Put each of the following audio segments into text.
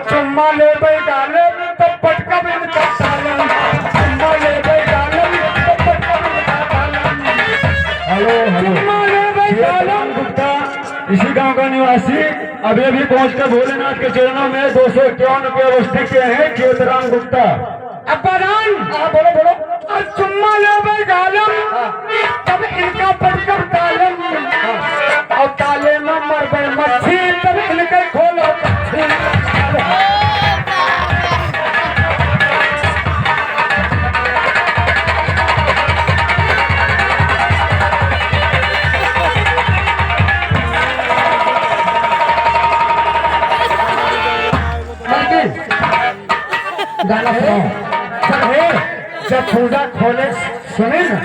चुम्मा ले भाई डाले तो पटका भी निकालें, चुम्मा ले भाई डाले तो पटका भी निकालें। हेलो हेलो, चुम्मा ले भाई डाले। गुप्ता इसी गांव का निवासी अभी अभी पहुंचकर भोलेनाथ के चरणों में 251 रुपये वस्तु के हैं केतराम गुप्ता। अब्बाजान बोलो बोलो। और चुम्मा ले भाई डाले तब इनका पटका डाले और ताले में मर गए मच्छी तब इनके खोलो गाना सुनो। जब पूजा खोले सुने ना,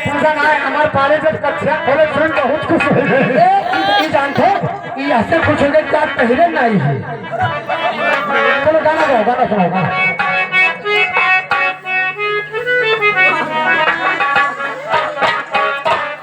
पूजा ना हमारे पाले जब कक्षा खोले सुन बहुत खुश हो गए। जानते ये ऐसे खुश हो गए कि आज पहले नहीं है। चलो गाना गाओ, गाना सुनाओ गाना।